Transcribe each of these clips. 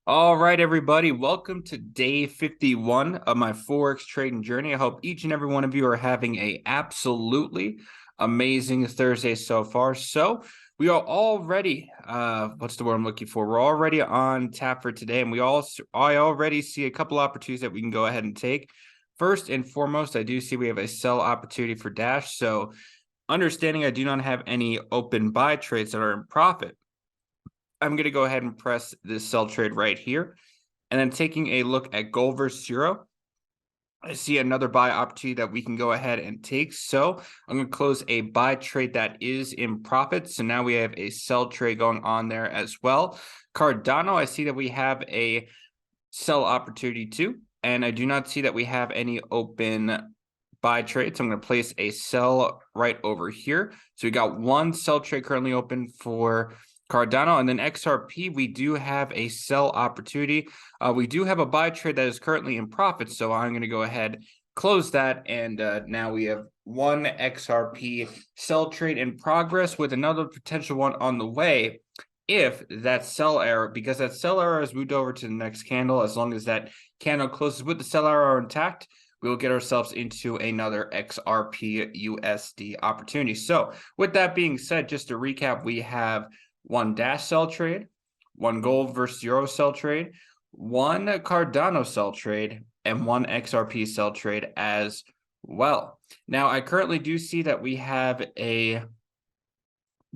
All right, everybody, welcome to day 51 of my Forex trading journey. I hope each and every one of you are having a absolutely amazing Thursday so far. So we are already, what's the word I'm looking for? We're already on tap for today, and I already see a couple opportunities that we can go ahead and take. First and foremost, I do see we have a sell opportunity for Dash. So understanding I do not have any open buy trades that are in profit, I'm going to go ahead and press this sell trade right here. And then taking a look at gold versus euro, I see another buy opportunity that we can go ahead and take. So I'm going to close a buy trade that is in profit. So now we have a sell trade going on there as well. Cardano, I see that we have a sell opportunity too. And I do not see that we have any open buy trade. So I'm going to place a sell right over here. So we got one sell trade currently open for Cardano, and then XRP, we do have a sell opportunity. We do have a buy trade that is currently in profit, so I'm going to go ahead, close that, and now we have one XRP sell trade in progress with another potential one on the way. If that sell error, because that sell error has moved over to the next candle, as long as that candle closes with the sell error intact, we will get ourselves into another XRP USD opportunity. So with that being said, just to recap, we have one Dash sell trade, one gold versus euro sell trade, one Cardano sell trade, and one XRP sell trade as well. Now, I currently do see that we have a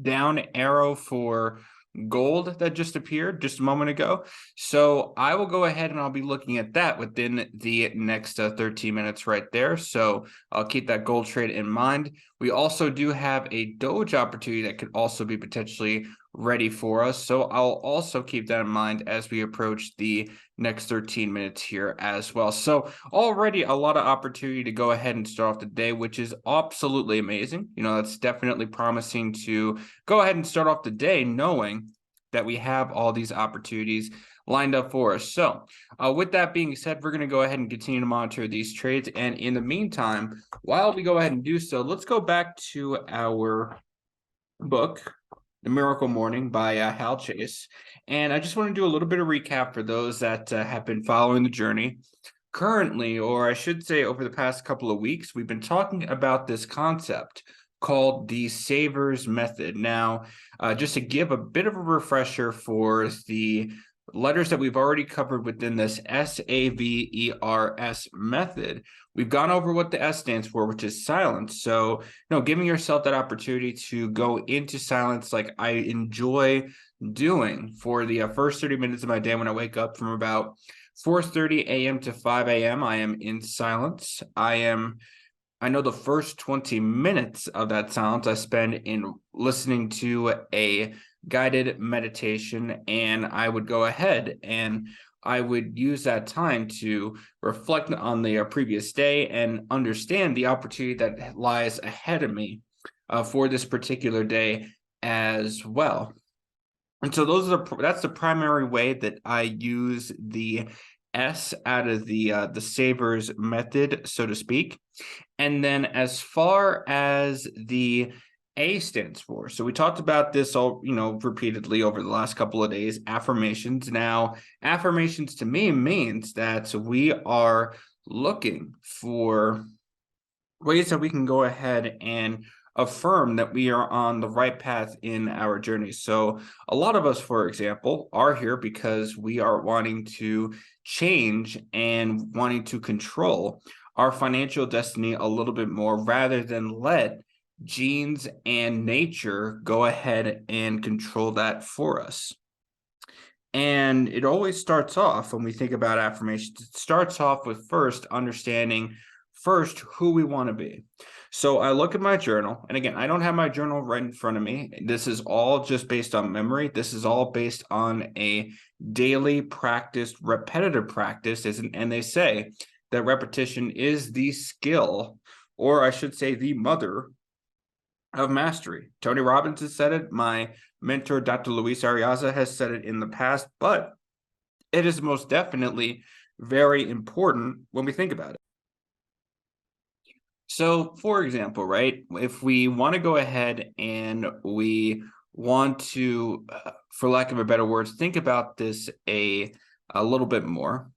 down arrow for gold that just appeared just a moment ago. So I will go ahead and I'll be looking at that within the next 13 minutes right there. So I'll keep that gold trade in mind. We also do have a Doge opportunity that could also be potentially ready for us. So I'll also keep that in mind as we approach the next 13 minutes here as well. So already a lot of opportunity to go ahead and start off the day, which is absolutely amazing. That's definitely promising to go ahead and start off the day knowing that we have all these opportunities lined up for us. So with that being said, we're going to go ahead and continue to monitor these trades. And in the meantime, while we go ahead and do so, let's go back to our book, The Miracle Morning by Hal Chase. And I just want to do a little bit of recap for those that have been following the journey. Currently, or I should say over the past couple of weeks, we've been talking about this concept called the Savers Method. Now, just to give a bit of a refresher for the letters that we've already covered within this SAVERS method, we've gone over what the S stands for, which is silence. So, giving yourself that opportunity to go into silence like I enjoy doing for the first 30 minutes of my day when I wake up from about 4:30 a.m. to 5 a.m. I am in silence. I know the first 20 minutes of that silence I spend in listening to a guided meditation, and I would go ahead and I would use that time to reflect on the previous day and understand the opportunity that lies ahead of me for this particular day as well. And so that's the primary way that I use the S out of the Savers method, so to speak. And then as far as the A stands for, so we talked about this all, repeatedly over the last couple of days, affirmations. Now, affirmations to me means that we are looking for ways that we can go ahead and affirm that we are on the right path in our journey. So a lot of us, for example, are here because we are wanting to change and wanting to control our financial destiny a little bit more rather than let genes and nature go ahead and control that for us. And it always starts off when we think about affirmations, it starts off with first understanding who we want to be. So I look at my journal, and again, I don't have my journal right in front of me. This is all just based on memory. This is all based on a daily practice, repetitive practice, and they say that repetition is the skill, or I should say the mother of mastery. Tony Robbins has said it. My mentor, Dr. Luis Ariaza, has said it in the past, but it is most definitely very important when we think about it. So, for example, right, if we want to go ahead and we want to, for lack of a better words, think about this a a little bit more,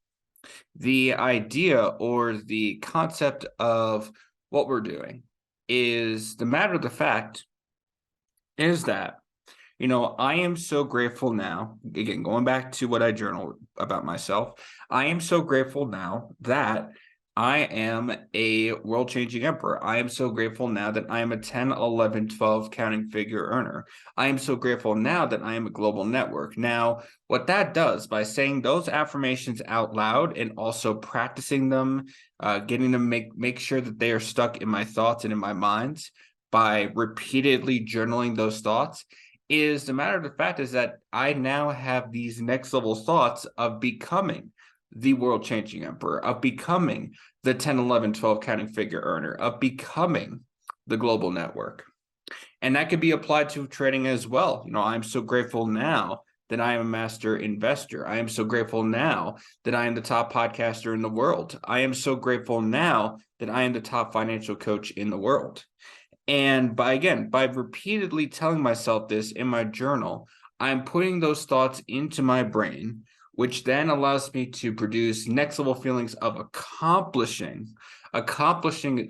the idea or the concept of what we're doing is the matter of the fact is that, I am so grateful now. Again, going back to what I journal about myself, I am so grateful now that I am a world changing emperor. I am so grateful now that I am a 10, 11, 12 counting figure earner. I am so grateful now that I am a global network. Now, what that does by saying those affirmations out loud and also practicing them, getting them make sure that they are stuck in my thoughts and in my minds by repeatedly journaling those thoughts, is the matter of the fact is that I now have these next level thoughts of becoming the world changing emperor, of becoming the 10, 11, 12 counting figure earner, of becoming the global network. And that could be applied to trading as well. I'm so grateful now that I am a master investor. I am so grateful now that I am the top podcaster in the world. I am so grateful now that I am the top financial coach in the world. And by repeatedly telling myself this in my journal, I'm putting those thoughts into my brain, which then allows me to produce next level feelings of accomplishing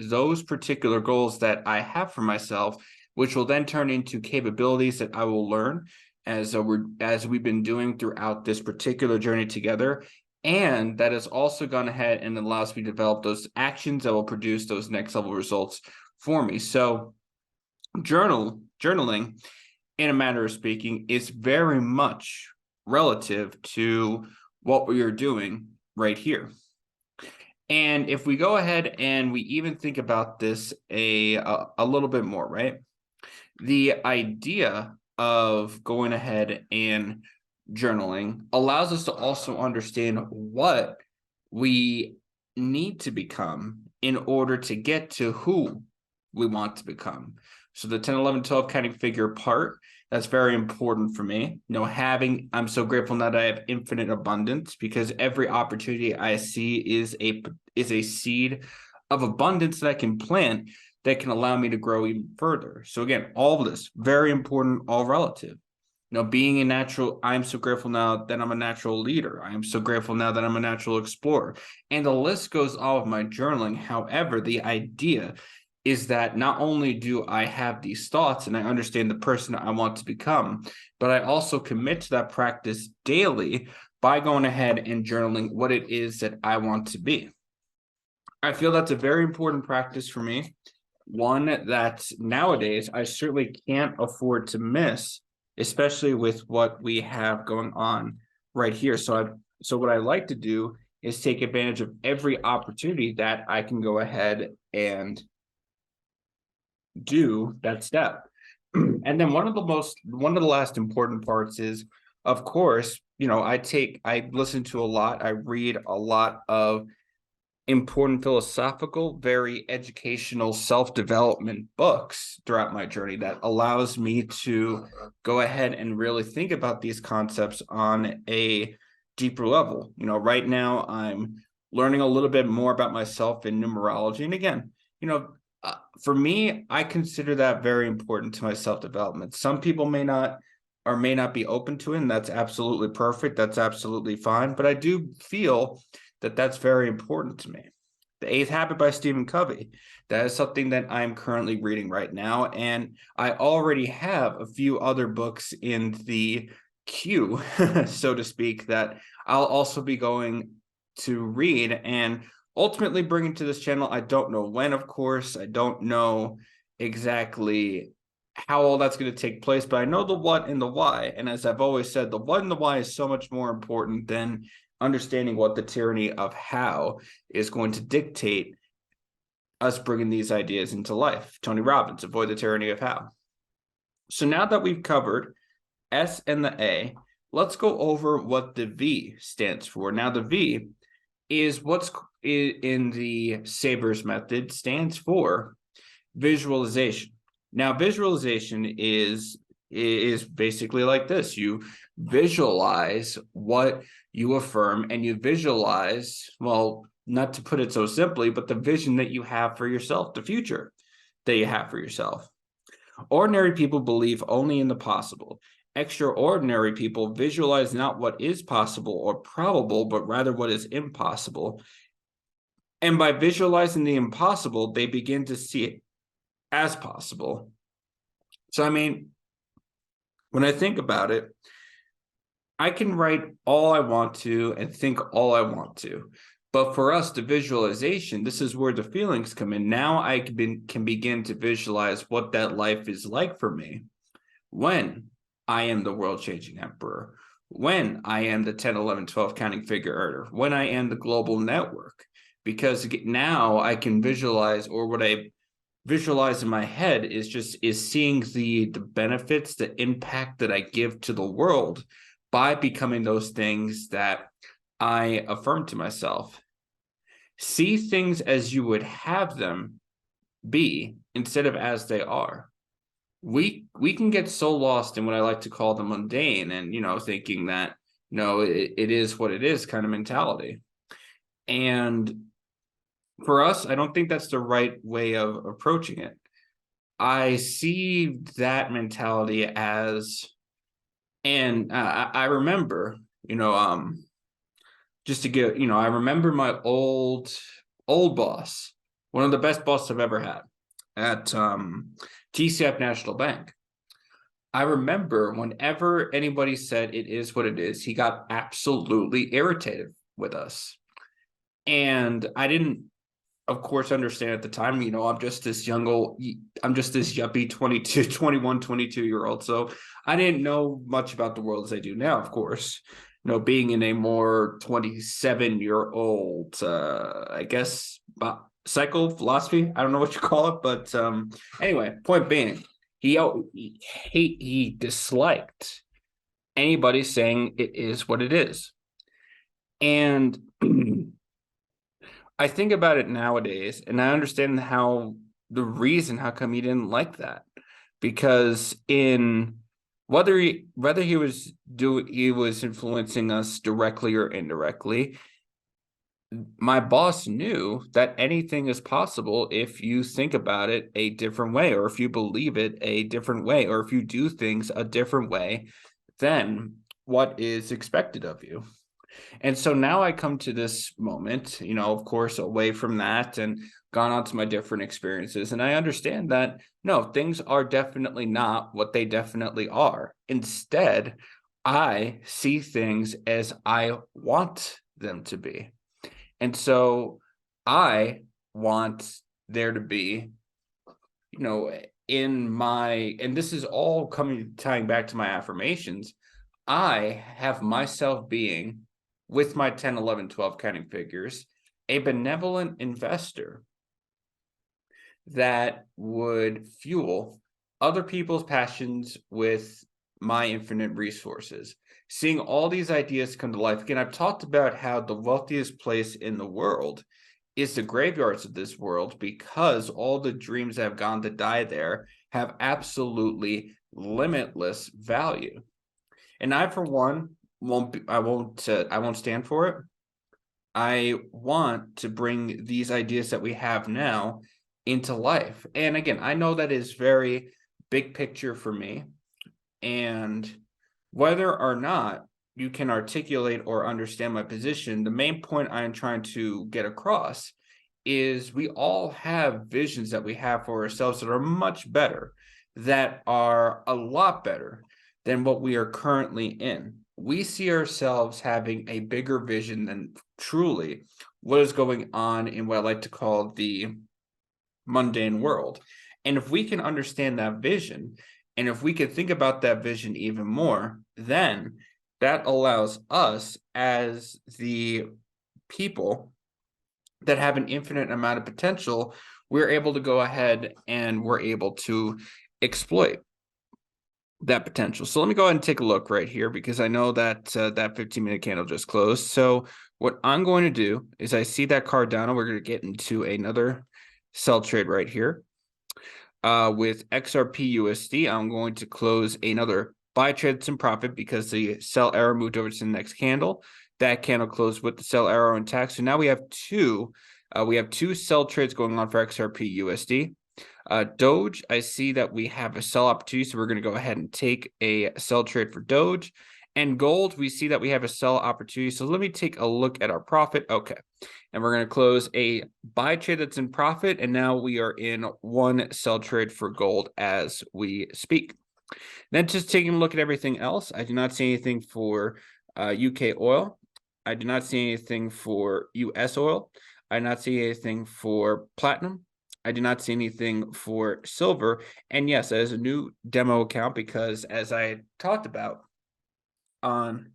those particular goals that I have for myself, which will then turn into capabilities that I will learn as we've been doing throughout this particular journey together. And that has also gone ahead and allows me to develop those actions that will produce those next level results for me. So journaling, in a manner of speaking, is very much relative to what we are doing right here. And if we go ahead and we even think about this a little bit more, right? The idea of going ahead and journaling allows us to also understand what we need to become in order to get to who we want to become. So the 10, 11, 12 counting figure part, that's very important for me. I'm so grateful now that I have infinite abundance, because every opportunity I see is a seed of abundance that I can plant that can allow me to grow even further. So again, all of this, very important, all relative. Being a natural, I'm so grateful now that I'm a natural leader. I am so grateful now that I'm a natural explorer. And the list goes on with my journaling. However, the idea is that not only do I have these thoughts and I understand the person I want to become, but I also commit to that practice daily by going ahead and journaling what it is that I want to be. I feel that's a very important practice for me. One that nowadays I certainly can't afford to miss, especially with what we have going on right here. So what I like to do is take advantage of every opportunity that I can go ahead and do that step. And then one of the last important parts is, of course, I listen to a lot, I read a lot of important philosophical, very educational self-development books throughout my journey that allows me to go ahead and really think about these concepts on a deeper level. Right now I'm learning a little bit more about myself in numerology. And again, for me, I consider that very important to my self-development. Some people may not be open to it, and that's absolutely perfect. That's absolutely fine. But I do feel that that's very important to me. The Eighth Habit by Stephen Covey. That is something that I'm currently reading right now. And I already have a few other books in the queue, so to speak, that I'll also be going to read and ultimately bring into this channel. I don't know when, of course. I don't know exactly how all that's going to take place, but I know the what and the why. And as I've always said, the what and the why is so much more important than understanding what the tyranny of how is going to dictate us bringing these ideas into life. Tony Robbins, Avoid the Tyranny of How. So now that we've covered S and the A, let's go over what the V stands for. Now, the V is what's in the Sabers method stands for visualization. Now, visualization is basically like this. You visualize what you affirm, and you visualize, well, not to put it so simply, but the vision that you have for yourself, the future that you have for yourself. Ordinary people believe only in the possible, extraordinary people visualize not what is possible or probable, but rather what is impossible. And by visualizing the impossible, they begin to see it as possible. So, I mean, when I think about it, I can write all I want to and think all I want to. But for us, the visualization, this is where the feelings come in. Now I can begin to visualize what that life is like for me when I am the world-changing emperor, when I am the 10, 11, 12 counting figure earner, when I am the global network. Because now I can visualize, or what I visualize in my head is seeing the benefits, the impact that I give to the world by becoming those things that I affirm to myself. See things as you would have them be instead of as they are. We can get so lost in what I like to call the mundane, and thinking that it is what it is kind of mentality. And for us, I don't think that's the right way of approaching it. I see that mentality as, and I remember, just to get, I remember my old boss, one of the best bosses I've ever had at TCF National Bank. I remember whenever anybody said it is what it is, he got absolutely irritated with us. And I didn't, of course, understand at the time, I'm just this yuppie 22, 21, 22-year-old. So I didn't know much about the world as I do now, of course. Being in a more 27-year-old, I guess, cycle philosophy. I don't know what you call it, but anyway, point being, he disliked anybody saying it is what it is. And I think about it nowadays, and I understand how come he didn't like that, because whether he was influencing us directly or indirectly, my boss knew that anything is possible if you think about it a different way, or if you believe it a different way, or if you do things a different way than what is expected of you. And so now I come to this moment, of course, away from that and gone on to my different experiences. And I understand that, no, things are definitely not what they definitely are. Instead, I see things as I want them to be. And so I want there to be, and this is all tying back to my affirmations, I have myself being, with my 10, 11, 12 counting figures, a benevolent investor that would fuel other people's passions with my infinite resources. Seeing all these ideas come to life. Again, I've talked about how the wealthiest place in the world is the graveyards of this world, because all the dreams that have gone to die there have absolutely limitless value. And I, for one, won't stand for it. I want to bring these ideas that we have now into life. And again, I know that is very big picture for me. And whether or not you can articulate or understand my position, the main point I am trying to get across is we all have visions that we have for ourselves that are much better, that are a lot better than what we are currently in. We see ourselves having a bigger vision than truly what is going on in what I like to call the mundane world. And if we can understand that vision, and if we can think about that vision even more, then that allows us, as the people that have an infinite amount of potential, we're able to go ahead and we're able to exploit that potential. So let me go ahead and take a look right here, because I know that that 15-minute candle just closed. So what I'm going to do is, I see that card down, and we're going to get into another sell trade right here. With XRP USD, I'm going to close another buy trade some profit, because the sell arrow moved over to the next candle. That candle closed with the sell arrow intact. So now we have two sell trades going on for XRP USD. Doge, I see that we have a sell opportunity, so we're going to go ahead and take a sell trade for Doge. And gold, we see that we have a sell opportunity. So let me take a look at our profit. Okay. And we're going to close a buy trade that's in profit. And now we are in one sell trade for gold as we speak. Then just taking a look at everything else, I do not see anything for UK oil. I do not see anything for US oil. I do not see anything for platinum. I do not see anything for silver. And yes, that is a new demo account because as I talked about on,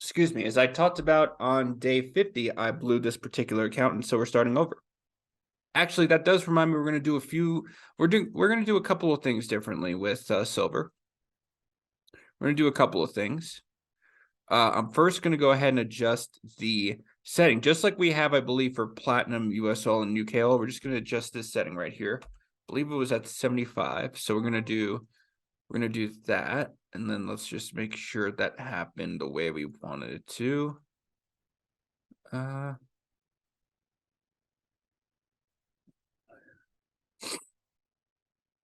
excuse me, as I talked about on day 50, I blew this particular account, and so we're starting over. Actually, that does remind me we're going to do we're going to do a couple of things differently with silver. We're going to do a couple of things. I'm first going to go ahead and adjust the setting, just like we have, I believe, for platinum, US oil, and UK oil. We're just going to adjust this setting right here. I believe it was at 75. So we're going to do that. And then let's just make sure that happened the way we wanted it to. Let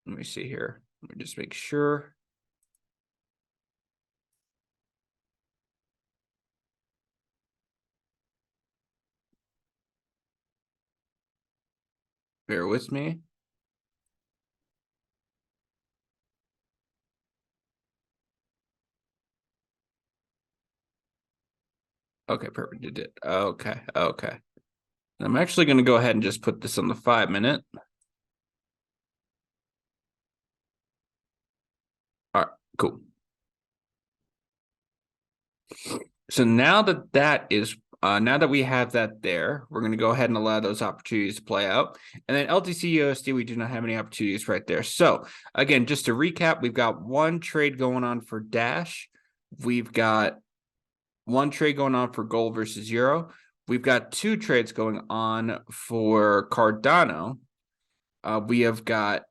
me see here. Let me just make sure. Bear with me. Okay, perfect. It did. Okay. I'm actually going to go ahead and just put this on the 5-minute. All right, cool. So now that we have that there, we're going to go ahead and allow those opportunities to play out. And then LTC USD, we do not have any opportunities right there. So again, just to recap, we've got one trade going on for Dash. We've got one trade going on for gold versus euro. We've got two trades going on for Cardano. We have got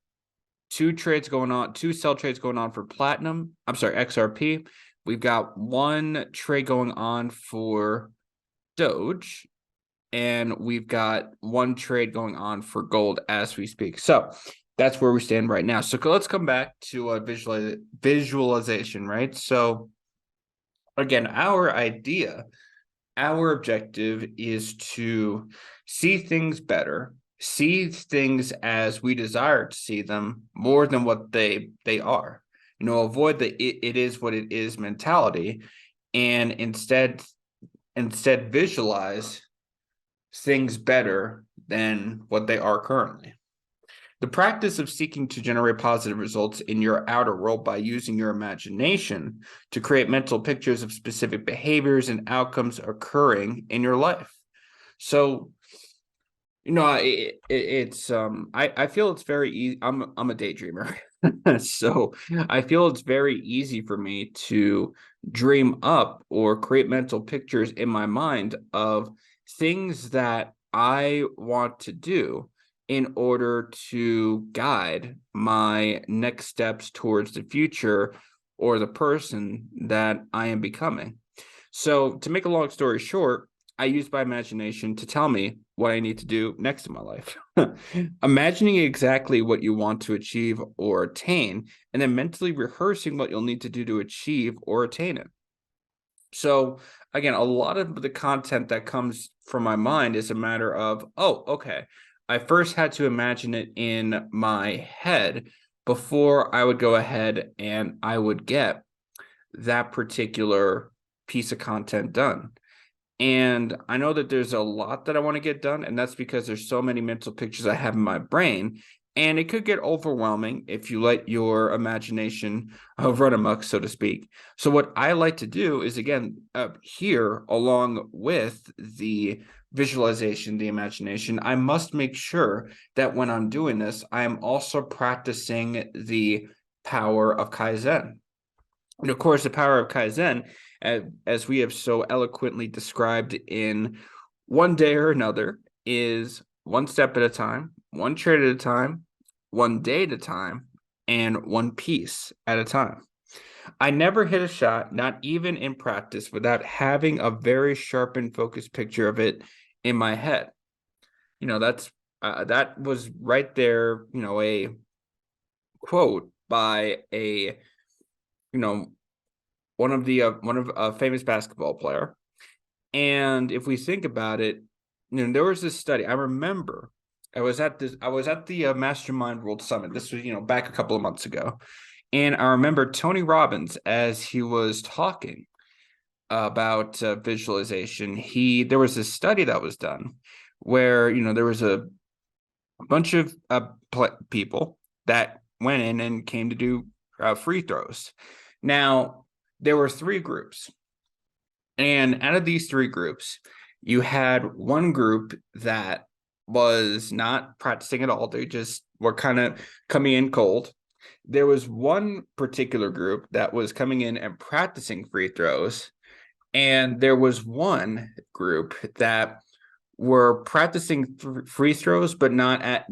two sell trades going on for platinum. I'm sorry, XRP. We've got one trade going on for Doge, and we've got one trade going on for gold as we speak. So that's where we stand right now. So let's come back to a visualization, right? So again, our objective is to see things better, see things as we desire to see them more than what they are. Avoid the it is what it is mentality, and instead visualize things better than what they are currently. The practice of seeking to generate positive results in your outer world by using your imagination to create mental pictures of specific behaviors and outcomes occurring in your life. So, I feel it's very easy. I'm a daydreamer. So I feel it's very easy for me to dream up or create mental pictures in my mind of things that I want to do in order to guide my next steps towards the future or the person that I am becoming. So to make a long story short, I use my imagination to tell me what I need to do next in my life. Imagining exactly what you want to achieve or attain, and then mentally rehearsing what you'll need to do to achieve or attain it. So again, a lot of the content that comes from my mind is a matter of, oh, okay, I first had to imagine it in my head before I would go ahead and I would get that particular piece of content done. And I know that there's a lot that I want to get done, and that's because there's so many mental pictures I have in my brain, and it could get overwhelming if you let your imagination run amok, so to speak. So what I like to do is, again, here, along with the visualization, the imagination, I must make sure that when I'm doing this, I am also practicing the power of Kaizen. And of course, the power of Kaizen, as we have so eloquently described in One Day or Another, is one step at a time, one trade at a time, one day at a time, and one piece at a time. I never hit a shot, not even in practice, without having a very sharp and focused picture of it in my head. That's That was right there, a quote by one of a famous basketball player. And if we think about it, there was this study. I remember I was at the Mastermind World Summit. This was, back a couple of months ago. And I remember Tony Robbins, as he was talking about visualization, there was this study that was done where, there was a bunch of people that went in and came to do free throws. Now, there were three groups. And out of these three groups, you had one group that was not practicing at all. They just were kind of coming in cold. There was one particular group that was coming in and practicing free throws. And there was one group that were practicing free throws, but not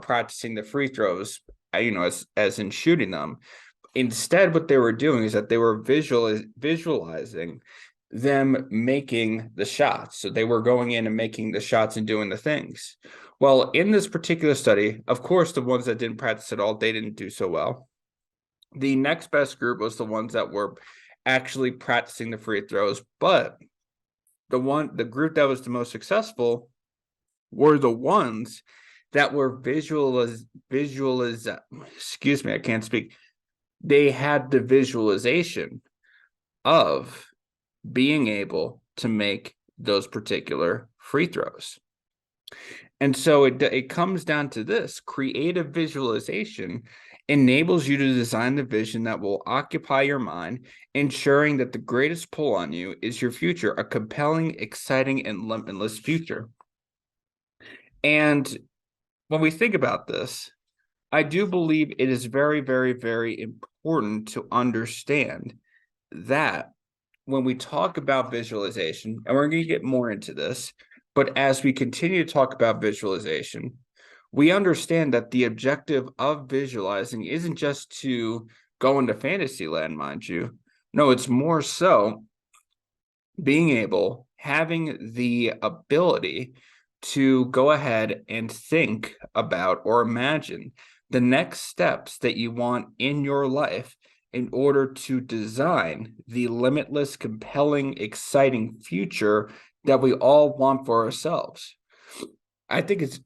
practicing the free throws, as in shooting them. Instead, what they were doing is that they were visualizing them making the shots. So they were going in and making the shots and doing the things. Well, in this particular study, of course, the ones that didn't practice at all, they didn't do so well. The next best group was the ones that were actually practicing the free throws, but the group that was the most successful were the ones that were excuse me, I can't speak. They had the visualization of being able to make those particular free throws. And so it comes down to this: creative visualization enables you to design the vision that will occupy your mind, ensuring that the greatest pull on you is your future, a compelling, exciting, and limitless future. And when we think about this, I do believe it is very, very, very important to understand that when we talk about visualization, and we're going to get more into this, but as we continue to talk about visualization, we understand that the objective of visualizing isn't just to go into fantasy land, mind you. No, it's more so having the ability to go ahead and think about or imagine the next steps that you want in your life in order to design the limitless, compelling, exciting future that we all want for ourselves. I think it's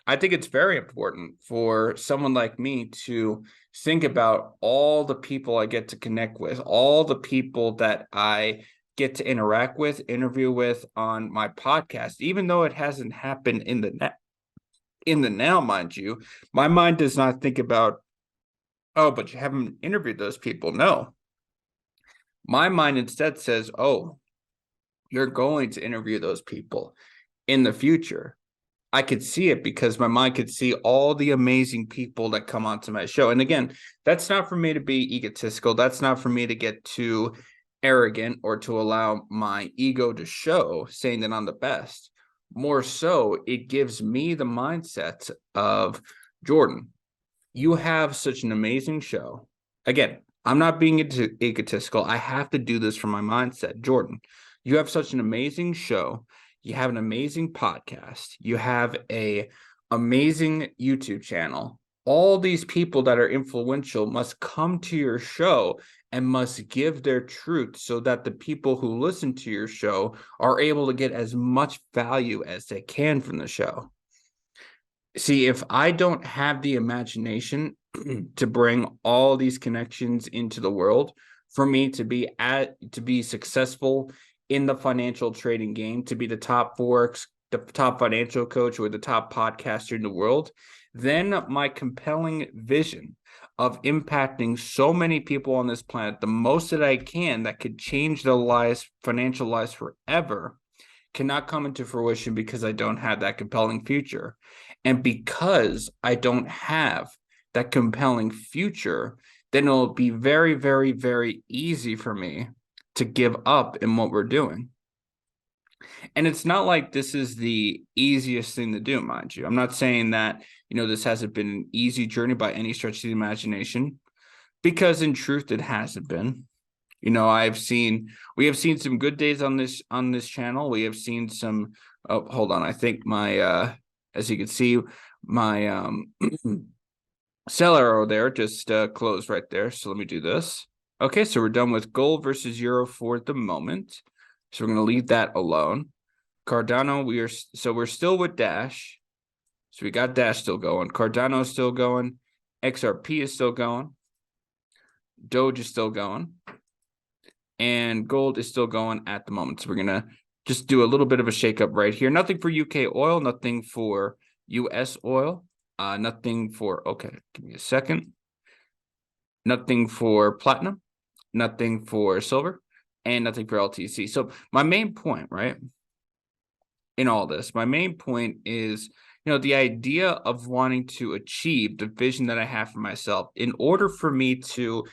I think it's very important for someone like me to think about all the people I get to connect with, all the people that I get to interact with, interview with on my podcast, even though it hasn't happened in the now, mind you. My mind does not think about, oh, but you haven't interviewed those people. No. My mind instead says, oh, you're going to interview those people in the future. I could see it because my mind could see all the amazing people that come onto my show. And again, that's not for me to be egotistical. That's not for me to get too arrogant or to allow my ego to show, saying that I'm the best. More so, it gives me the mindset of, Jordan, you have such an amazing show. Again, I'm not being egotistical. I have to do this from my mindset. Jordan, you have such an amazing show. You have an amazing podcast. You have an amazing YouTube channel. All these people that are influential must come to your show and must give their truth so that the people who listen to your show are able to get as much value as they can from the show. See, if I don't have the imagination to bring all these connections into the world for me to be successful in the financial trading game, to be the top financial coach or the top podcaster in the world, then my compelling vision of impacting so many people on this planet, the most that I can, that could change their financial lives forever, cannot come into fruition because I don't have that compelling future. And because I don't have that compelling future, then it'll be very, very, very easy for me to give up in what we're doing. And it's not like this is the easiest thing to do, mind you. I'm not saying that, this hasn't been an easy journey by any stretch of the imagination, because in truth, it hasn't been. We have seen some good days on this channel. We have seen some Oh, hold on. I think my as you can see, my sell arrow there just closed right there. So let me do this. Okay, so we're done with gold versus euro for the moment. So we're going to leave that alone. Cardano, we're still with Dash. So we got Dash still going. Cardano is still going. XRP is still going. Doge is still going. And gold is still going at the moment. So we're going to just do a little bit of a shakeup right here. Nothing for UK oil, nothing for US oil, nothing for, okay, give me a second. Nothing for platinum, nothing for silver, and nothing for LTC. So my main point, right, in all this, my main point is, the idea of wanting to achieve the vision that I have for myself in order for me to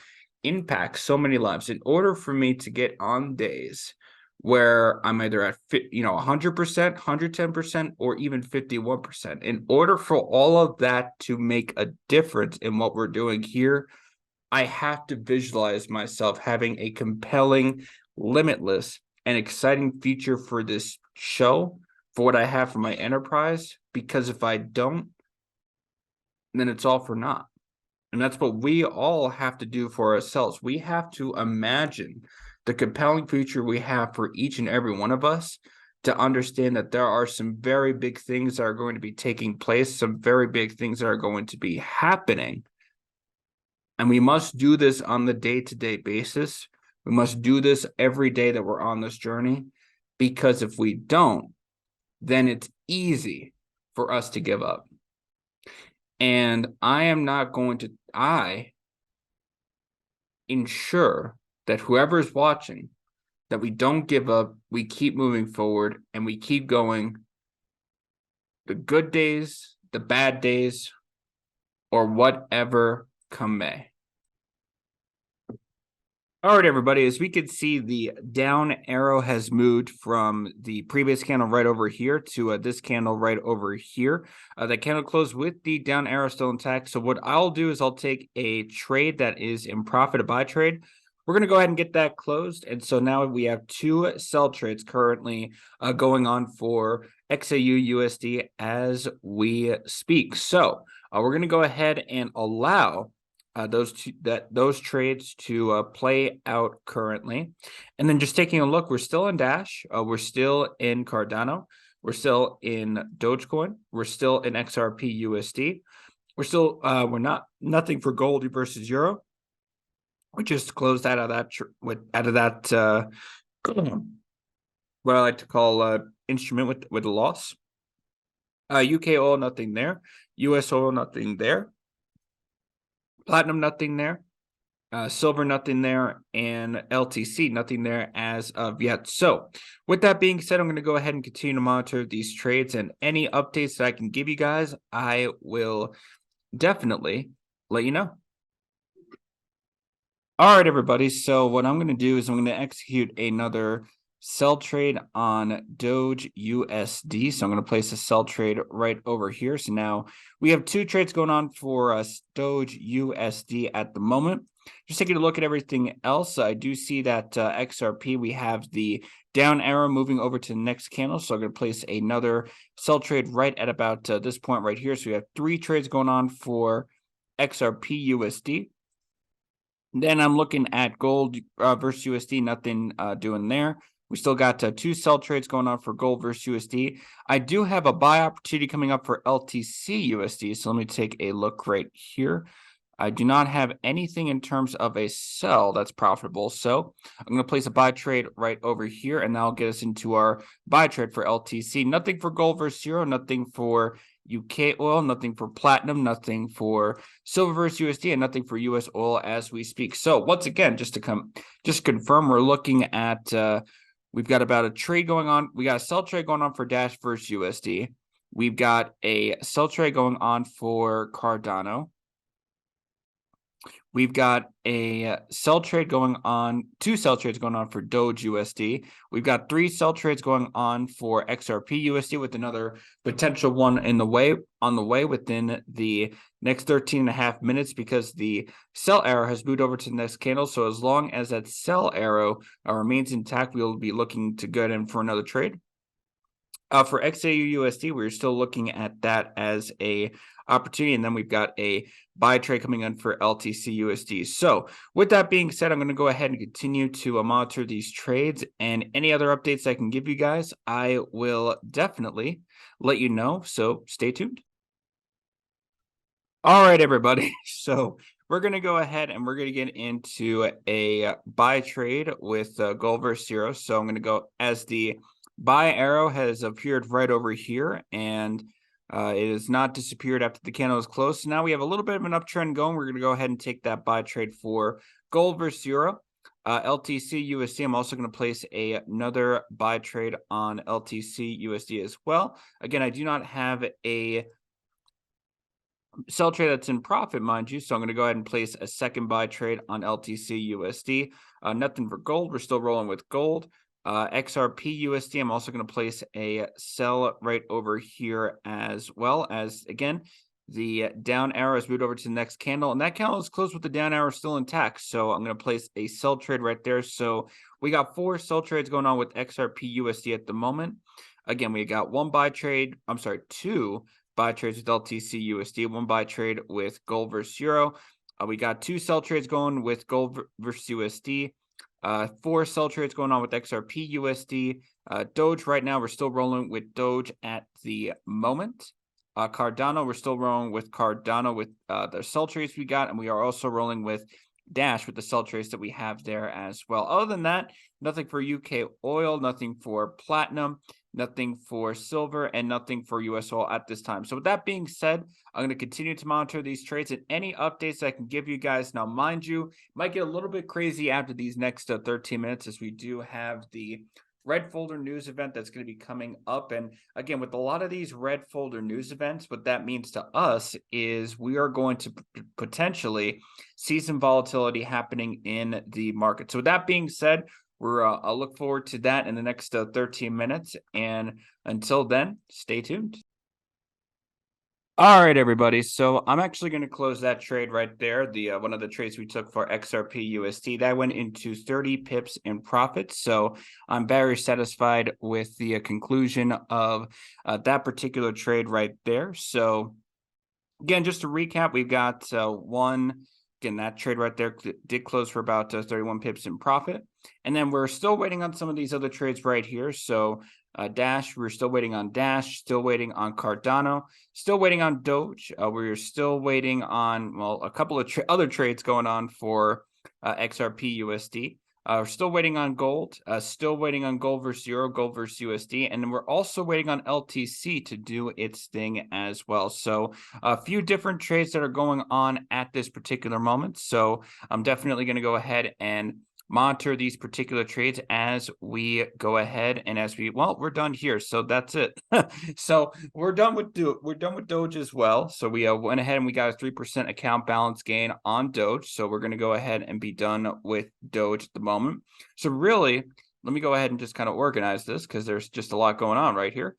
impact so many lives, in order for me to get on days where I'm either at 100%, 110%, or even 51%. In order for all of that to make a difference in what we're doing here, I have to visualize myself having a compelling, limitless, and exciting future for this show, for what I have for my enterprise. Because if I don't, then it's all for naught. And that's what we all have to do for ourselves. We have to imagine the compelling future we have for each and every one of us, to understand that there are some very big things that are going to be taking place, some very big things that are going to be happening. And we must do this on the day-to-day basis. We must do this every day that we're on this journey, because if we don't, then it's easy for us to give up. And I ensure that whoever's watching, that we don't give up, we keep moving forward, and we keep going. The good days, the bad days, or whatever come may. All right, everybody, as we can see, the down arrow has moved from the previous candle right over here to this candle right over here. That candle closed with the down arrow still intact. So what I'll do is I'll take a trade that is in profit, a buy trade. We're going to go ahead and get that closed. And so now we have two sell trades currently going on for XAU USD as we speak. So we're going to go ahead and allow those trades to play out currently. And then just taking a look, we're still in Dash, we're still in Cardano, we're still in Dogecoin, we're still in XRP USD, we're nothing for gold versus euro. We just closed out of that what I like to call instrument with a loss. UK oil, nothing there. US oil, nothing there. Platinum, nothing there. Silver, nothing there. And LTC, nothing there as of yet. So with that being said, I'm going to go ahead and continue to monitor these trades, and any updates that I can give you guys, I will definitely let you know. All right, everybody. So what I'm going to do is I'm going to execute another sell trade on Doge USD. So I'm going to place a sell trade right over here. So now we have two trades going on for Doge USD at the moment. Just taking a look at everything else, I do see that XRP, we have the down arrow moving over to the next candle. So I'm going to place another sell trade right at about this point right here. So we have three trades going on for XRP USD. Then I'm looking at gold versus USD, nothing doing there. We still got two sell trades going on for gold versus USD. I do have a buy opportunity coming up for LTC USD. So let me take a look right here. I do not have anything in terms of a sell that's profitable. So I'm going to place a buy trade right over here, and that'll get us into our buy trade for LTC. Nothing for gold versus euro, nothing for UK oil, nothing for platinum, nothing for silver versus USD, and nothing for US oil as we speak. So once again, just confirm, we're looking at we've got about a trade going on. We got a sell trade going on for Dash versus USD. We've got a sell trade going on for Cardano. We've got a sell trade going on, two sell trades going on for Doge USD. We've got three sell trades going on for XRP USD, with another potential one on the way within the next 13 and a half minutes, because the sell arrow has moved over to the next candle. So as long as that sell arrow remains intact, we'll be looking to go in for another trade. For XAU-USD, we're still looking at that as a opportunity, and then we've got a buy trade coming in for LTC-USD. So with that being said, I'm going to go ahead and continue to monitor these trades, and any other updates I can give you guys, I will definitely let you know. So stay tuned. All right, everybody. So we're going to go ahead and we're going to get into a buy trade with gold versus euro. So I'm going to go as the buy arrow has appeared right over here, and it has not disappeared after the candle is closed. So now we have a little bit of an uptrend going. We're going to go ahead and take that buy trade for gold versus euro. LTC USD, I'm also going to place another buy trade on LTC USD as well. Again, I do not have a sell trade that's in profit, mind you. So I'm going to go ahead and place a second buy trade on LTC USD. Nothing for gold. We're still rolling with gold. XRP USD, I'm also going to place a sell right over here, as well as, again, the down arrow has moved over to the next candle, and that candle is closed with the down arrow still intact. So I'm going to place a sell trade right there. So we got 4 sell trades going on with XRP USD at the moment. Again, we got 2 buy trades with LTC USD, 1 buy trade with gold versus euro. We got 2 sell trades going with gold versus USD. 4 sell trades going on with XRP USD. Doge right now, we're still rolling with Doge at the moment. Cardano, we're still rolling with Cardano with the sell trades we got, and we are also rolling with Dash with the sell trades that we have there as well. Other than that, nothing for UK oil, nothing for platinum, nothing for silver, and nothing for US oil at this time. So with that being said, I'm going to continue to monitor these trades, and any updates I can give you guys. Now, mind you, might get a little bit crazy after these next 13 minutes, as we do have the red folder news event that's going to be coming up. And again, with a lot of these red folder news events, what that means to us is we are going to potentially see some volatility happening in the market. So with that being said, I'll look forward to that in the next 13 minutes. And until then, stay tuned. All right, everybody. So I'm actually going to close that trade right there. The one of the trades we took for XRP USD, that went into 30 pips in profit. So I'm very satisfied with the conclusion of that particular trade right there. So again, just to recap, we've got again, that trade right there did close for about 31 pips in profit. And then we're still waiting on some of these other trades right here. So Dash, we're still waiting on Dash, still waiting on Cardano, still waiting on Doge. We're still waiting on, well, a couple of other trades going on for XRP USD. We're still waiting on gold, still waiting on gold versus euro, gold versus USD, and then we're also waiting on LTC to do its thing as well. So a few different trades that are going on at this particular moment. So I'm definitely going to go ahead and monitor these particular trades as we go ahead, and as we're done here. So that's it. So we're done with Doge as well. So we went ahead and we got a 3% account balance gain on Doge. So we're going to go ahead and be done with Doge at the moment. So really, let me go ahead and just kind of organize this, because there's just a lot going on right here.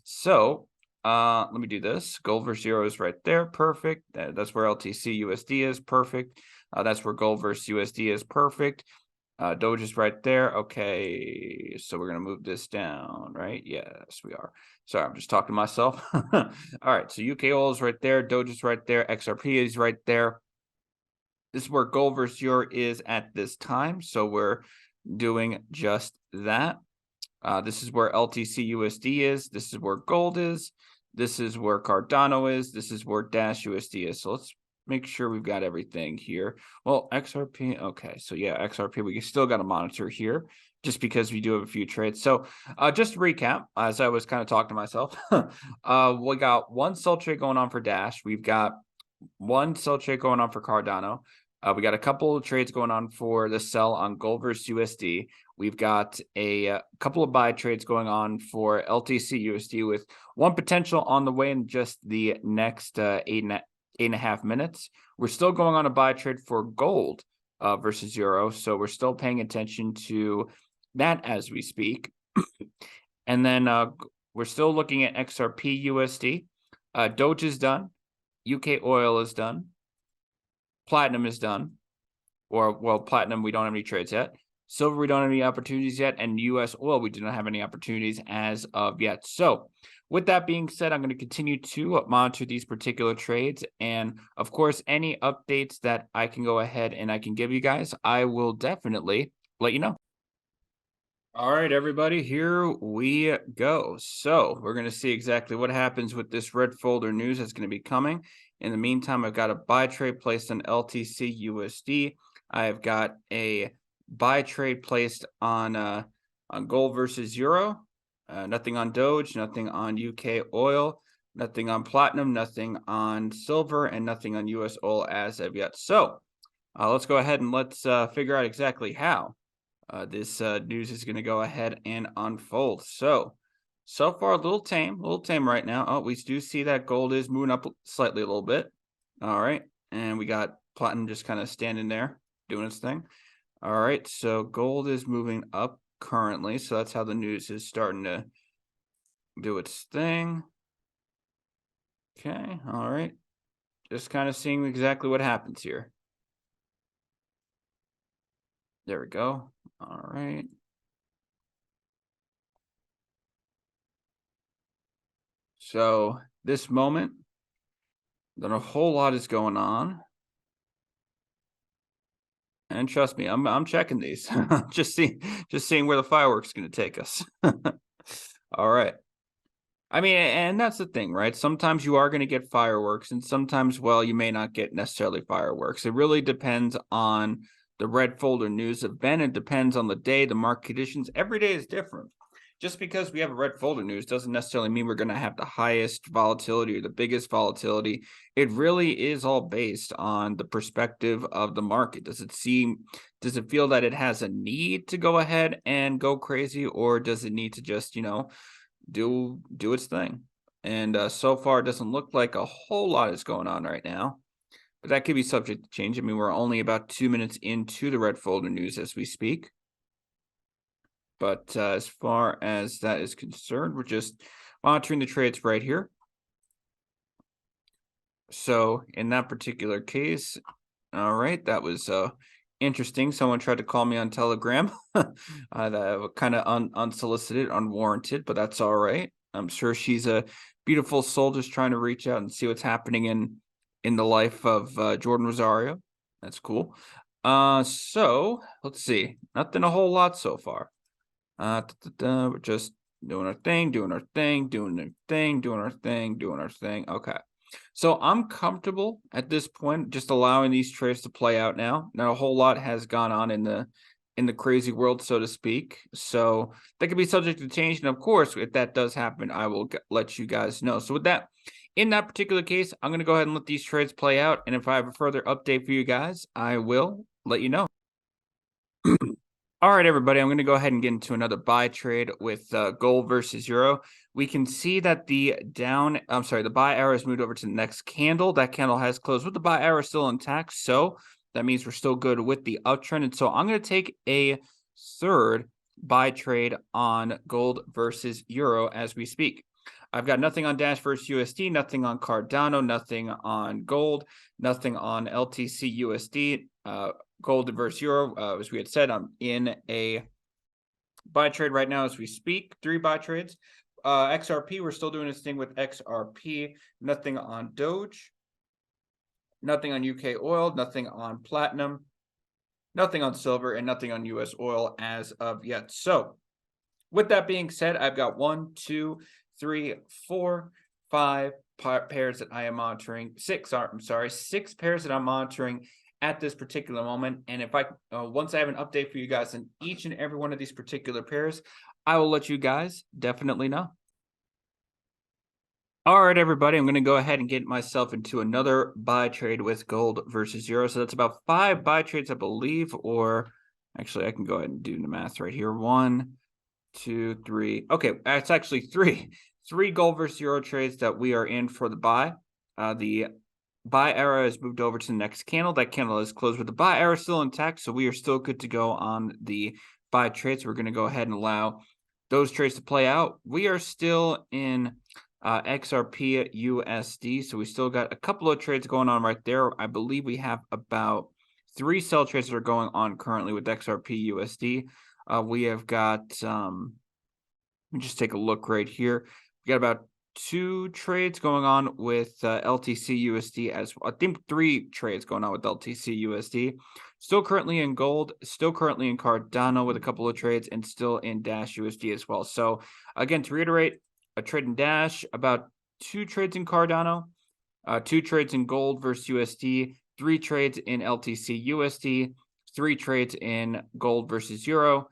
So let me do this. Gold versus euro is right there. Perfect. That's where LTC USD is. Perfect. That's where gold versus USD is. Perfect. Doge is right there. Okay, so we're going to move this down, right? Yes, we are. Sorry, I'm just talking to myself. All right, so UK oil is right there. Doge is right there. XRP is right there. This is where gold versus euro is at this time. So we're doing just that. This is where LTC USD is. This is where gold is. This is where Cardano is. This is where Dash USD is. So let's make sure we've got everything here. Well, XRP. Okay, so yeah, XRP, we still got to monitor here just because we do have a few trades. So just to recap, as I was kind of talking to myself, we got 1 sell trade going on for Dash. We've got 1 sell trade going on for Cardano. We got a couple of trades going on for the sell on gold versus USD. We've got a couple of buy trades going on for LTC USD, with 1 potential on the way in just the next 8.5 minutes. We're still going on a buy trade for gold versus euro, so we're still paying attention to that as we speak. And then we're still looking at XRP USD. Doge is done. UK oil is done. Platinum is done. Or, well, platinum, we don't have any trades yet. Silver, we don't have any opportunities yet. And US oil, we do not have any opportunities as of yet. So with that being said, I'm going to continue to monitor these particular trades. And of course, any updates that I can go ahead and I can give you guys, I will definitely let you know. All right, everybody, here we go. So we're going to see exactly what happens with this red folder news that's going to be coming. In the meantime, I've got a buy trade placed on LTC USD. I've got a buy trade placed on gold versus euro. Nothing on Doge, nothing on UK oil, nothing on platinum, nothing on silver, and nothing on US oil as of yet. So let's go ahead and let's figure out exactly how this news is going to go ahead and unfold. So far, a little tame right now. Oh, we do see that gold is moving up slightly a little bit. All right. And we got platinum just kind of standing there doing its thing. All right. So gold is moving up currently. So that's how the news is starting to do its thing. Okay. All right. Just kind of seeing exactly what happens here. There we go. All right. So this moment, then a whole lot is going on. And trust me, I'm checking these. just seeing where the fireworks going to take us. All right. I mean, and that's the thing, right? Sometimes you are going to get fireworks, and sometimes, well, you may not get necessarily fireworks. It really depends on the red folder news event. It depends on the day, the market conditions. Every day is different. Just because we have a red folder news doesn't necessarily mean we're going to have the highest volatility or the biggest volatility. It really is all based on the perspective of the market. Does it feel that it has a need to go ahead and go crazy, or does it need to just, do its thing? And so far, it doesn't look like a whole lot is going on right now, but that could be subject to change. I mean, we're only about 2 minutes into the red folder news as we speak. But as far as that is concerned, we're just monitoring the trades right here. So in that particular case, all right, that was interesting. Someone tried to call me on Telegram. That kind of unsolicited, unwarranted, but that's all right. I'm sure she's a beautiful soul just trying to reach out and see what's happening in the life of Jordan Rosario. That's cool. So let's see. Nothing a whole lot so far. We're just doing our thing, doing our thing, doing our thing, doing our thing, doing our thing. Okay. So I'm comfortable at this point, just allowing these trades to play out now. Now a whole lot has gone on in the crazy world, so to speak. So that could be subject to change. And of course, if that does happen, I will let you guys know. So with that, in that particular case, I'm going to go ahead and let these trades play out. And if I have a further update for you guys, I will let you know. All right, everybody, I'm going to go ahead and get into another buy trade with gold versus euro. We can see that the buy arrow has moved over to the next candle. That candle has closed with the buy arrow still intact. So that means we're still good with the uptrend. And so I'm going to take a third buy trade on gold versus euro as we speak. I've got nothing on Dash versus USD, nothing on Cardano, nothing on gold, nothing on LTC USD. Gold versus euro, as we had said, I'm in a buy trade right now as we speak. 3 buy trades. XRP, we're still doing this thing with XRP. Nothing on Doge. Nothing on UK oil. Nothing on platinum. Nothing on silver, and nothing on US oil as of yet. So with that being said, I've got 1, 2, 3, 4, 5 pairs that I am monitoring. 6 pairs that I'm monitoring at this particular moment. And if once I have an update for you guys in each and every one of these particular pairs, I will let you guys definitely know. All right, everybody, I'm going to go ahead and get myself into another buy trade with gold versus euro. So that's about 5 buy trades, I believe, or actually I can go ahead and do the math right here. 1, 2, 3. Okay, that's actually 3. 3 gold versus euro trades that we are in for the buy. The buy arrow has moved over to the next candle. That candle is closed with the buy arrow still intact, so we are still good to go on the buy trades. We're going to go ahead and allow those trades to play out. We are still in XRP USD, so we still got a couple of trades going on right there. I believe we have about 3 sell trades that are going on currently with XRP USD. We have got, let me just take a look right here. We got about 2 trades going on with LTC USD as well. I think 3 trades going on with LTC USD. Still currently in gold, still currently in Cardano with a couple of trades, and still in Dash USD as well. So again, to reiterate, a trade in Dash, about 2 trades in Cardano, 2 trades in gold versus USD, 3 trades in LTC USD, 3 trades in gold versus euro,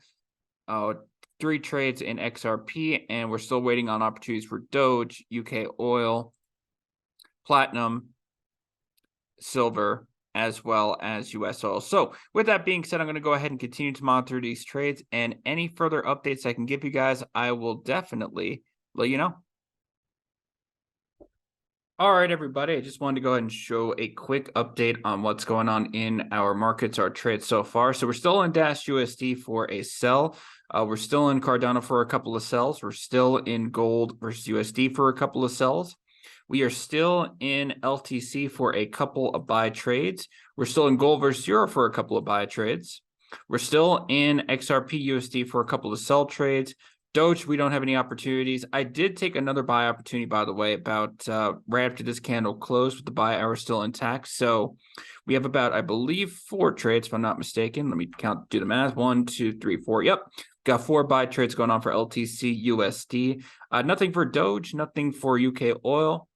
3 trades in XRP, and we're still waiting on opportunities for Doge, UK oil, platinum, silver, as well as US oil. So with that being said, I'm going to go ahead and continue to monitor these trades, and any further updates I can give you guys, I will definitely let you know. All right, everybody, I just wanted to go ahead and show a quick update on what's going on in our markets, our trades so far. So we're still in Dash USD for a sell. We're still in Cardano for a couple of sells. We're still in gold versus USD for a couple of sells. We are still in LTC for a couple of buy trades. We're still in gold versus euro for a couple of buy trades. We're still in XRP USD for a couple of sell trades. Doge, we don't have any opportunities. I did take another buy opportunity, by the way, about right after this candle closed with the buy hour still intact. So we have about, I believe, 4 trades, if I'm not mistaken. Let me do the math. 1, 2, 3, 4. Yep. Got 4 buy trades going on for LTC USD. Nothing for Doge, nothing for UK oil,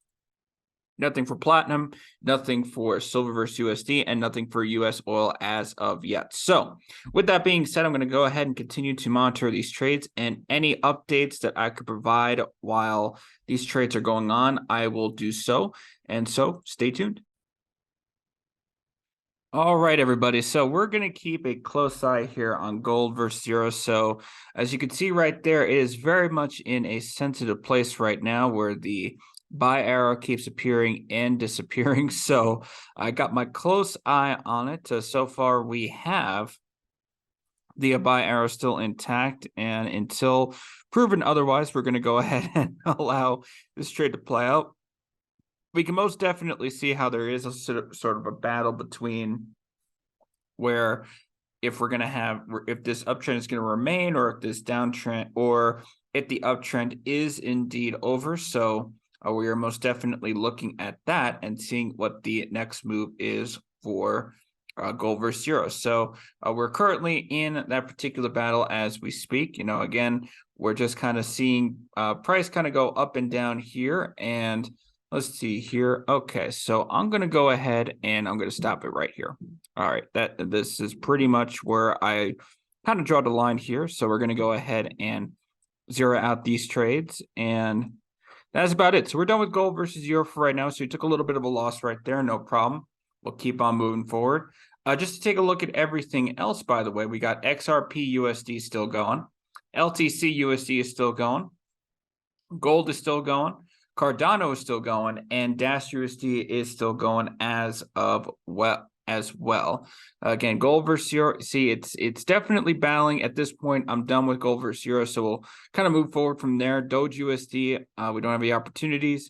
nothing for platinum, nothing for silver versus USD, and nothing for US oil as of yet. So with that being said, I'm going to go ahead and continue to monitor these trades, and any updates that I could provide while these trades are going on, I will do so. And so stay tuned. All right, everybody. So we're going to keep a close eye here on gold versus euro. So as you can see right there, it is very much in a sensitive place right now where the buy arrow keeps appearing and disappearing. So I got my close eye on it. So far, we have the buy arrow still intact. And until proven otherwise, we're going to go ahead and allow this trade to play out. We can most definitely see how there is a sort of a battle between where if we're going to have, if this uptrend is going to remain, or if this downtrend, or if the uptrend is indeed over. So we are most definitely looking at that and seeing what the next move is for gold versus euro. So we're currently in that particular battle as we speak. You know, again, we're just kind of seeing price kind of go up and down here. And let's see here. Okay, so I'm going to go ahead and I'm going to stop it right here. All right, this is pretty much where I kind of draw the line here. So we're going to go ahead and zero out these trades, and that's about it. So we're done with gold versus euro for right now. So we took a little bit of a loss right there. No problem. We'll keep on moving forward. Just to take a look at everything else, by the way, we got XRP USD still going. LTC USD is still going. Gold is still going. Cardano is still going, and Dash USD is still going as well. Again, gold versus euro. See, it's definitely battling at this point. I'm done with gold versus euro, so we'll kind of move forward from there. Doge USD, we don't have any opportunities.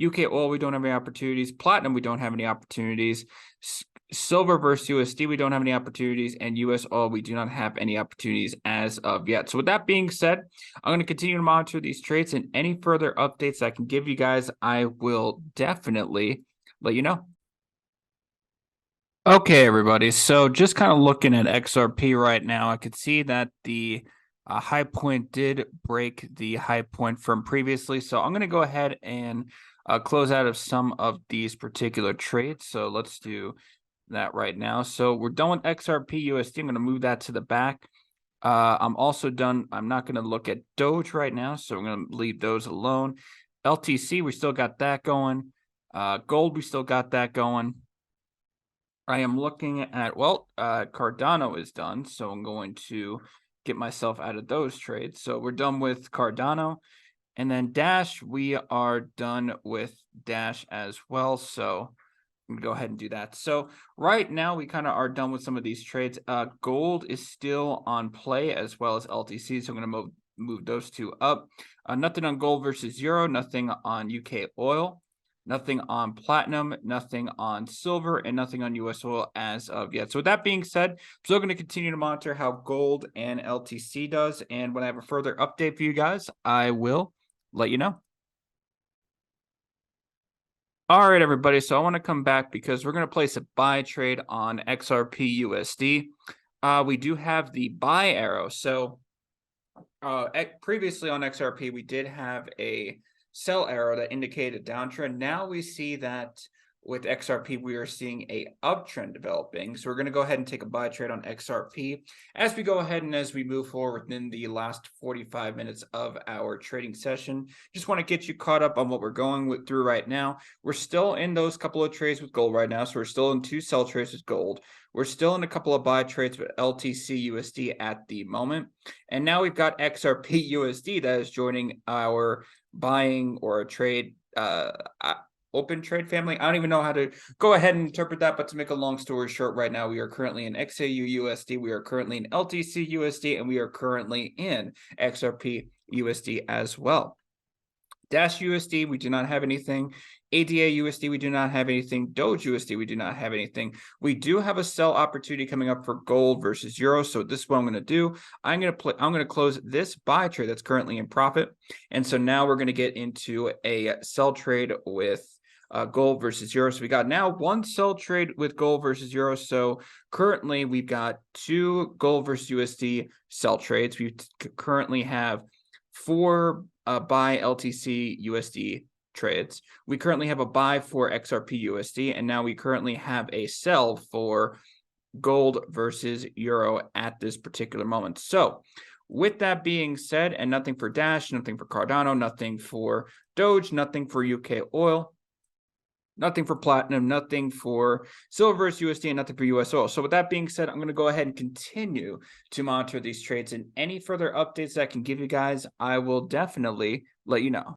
UK oil, we don't have any opportunities. Platinum, we don't have any opportunities. Silver versus USD, we don't have any opportunities, and US oil, we do not have any opportunities as of yet. So with that being said, I'm going to continue to monitor these trades, and any further updates I can give you guys, I will definitely let you know. Okay, everybody. So just kind of looking at XRP right now, I could see that the high point did break the high point from previously. So I'm going to go ahead and close out of some of these particular trades. So let's do that right now. So we're done with XRP USD. I'm going to move that to the back. I'm also done. I'm not going to look at Doge right now, so I'm going to leave those alone. LTC, we still got that going. Gold, we still got that going. I am looking at, Cardano is done, so I'm going to get myself out of those trades. So we're done with Cardano. And then Dash, we are done with Dash as well. So I'm going to go ahead and do that. So right now, we kind of are done with some of these trades. Gold is still on play as well as LTC. So I'm going to move those two up. Nothing on gold versus euro. Nothing on UK oil. nothing on platinum, nothing on silver, and nothing on US oil as of yet. So with that being said, I'm still going to continue to monitor how gold and LTC does. And when I have a further update for you guys, I will let you know. All right, everybody. So I want to come back because we're going to place a buy trade on XRP USD. We do have the buy arrow. So previously on XRP, we did have a sell arrow that indicated a downtrend. Now we see that with XRP, we are seeing a uptrend developing. So we're going to go ahead and take a buy trade on XRP as we go ahead and as we move forward within the last 45 minutes of our trading session. Just want to get you caught up on what we're going through right now. We're still in those couple of trades with gold right now. So we're still in 2 sell trades with gold. We're still in a couple of buy trades with LTC USD at the moment. And now we've got XRP USD that is joining our buying or a trade open trade family. I don't even know how to go ahead and interpret that, but to make a long story short, right now we are currently in XAU USD, we are currently in LTC USD, and we are currently in XRP USD as well. Dash USD, we do not have anything. ADA USD, we do not have anything. Doge USD, we do not have anything. We do have a sell opportunity coming up for gold versus euro. So this is what I'm going to do. I'm going to close this buy trade that's currently in profit. And so now we're going to get into a sell trade with gold versus euro. So we got now 1 sell trade with gold versus euro. So currently we've got 2 gold versus USD sell trades. We currently have 4 buy LTC USD trades. We currently have a buy for XRP USD, and now we currently have a sell for gold versus euro at this particular moment. So with that being said, and nothing for Dash, nothing for Cardano, nothing for Doge, nothing for UK oil, nothing for platinum, nothing for silver versus USD, and nothing for US oil. So with that being said, I'm going to go ahead and continue to monitor these trades, and any further updates that I can give you guys, I will definitely let you know.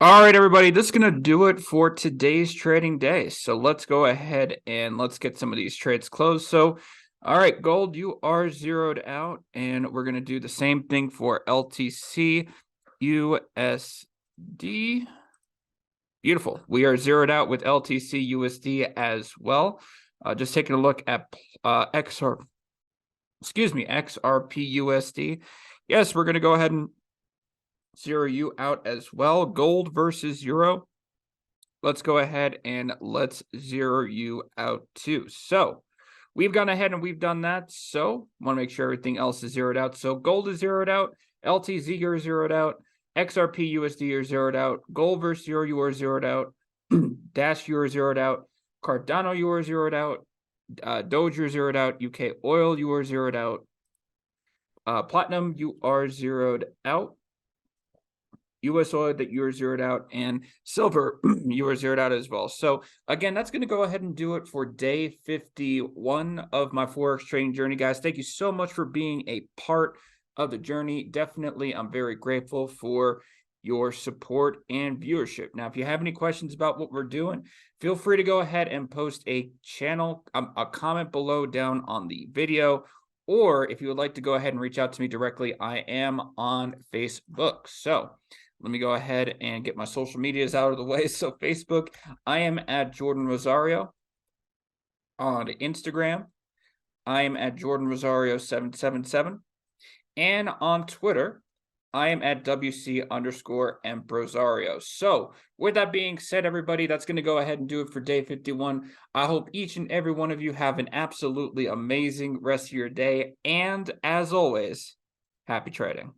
All right, everybody, this is going to do it for today's trading day. So let's go ahead and let's get some of these trades closed. So, all right, gold, you are zeroed out, and we're going to do the same thing for LTC USD. Beautiful. We are zeroed out with LTC USD as well. Just taking a look at XRP USD. Yes, we're going to go ahead and zero you out as well. Gold versus euro. Let's go ahead and let's zero you out too. So we've gone ahead and we've done that. So I want to make sure everything else is zeroed out. So gold is zeroed out. LTZ are zeroed out. XRP USD are zeroed out. Gold versus euro, you are zeroed out. Dash, you are zeroed out. Cardano, you are zeroed out. Doge, you're zeroed out. UK oil, you are zeroed out. Platinum, you are zeroed out. US oil, that you are zeroed out. And silver, you are zeroed out as well. So again, that's going to go ahead and do it for day 51 of my Forex trading journey, guys. Thank you so much for being a part of the journey. Definitely, I'm very grateful for your support and viewership. Now, if you have any questions about what we're doing, feel free to go ahead and post a comment below down on the video. Or if you would like to go ahead and reach out to me directly, I am on Facebook. So let me go ahead and get my social medias out of the way. So Facebook, I am at Jordan Rosario. On Instagram, I am at Jordan Rosario 777. And on Twitter, I am at WC_Mprosario. So with that being said, everybody, that's going to go ahead and do it for day 51. I hope each and every one of you have an absolutely amazing rest of your day. And as always, happy trading.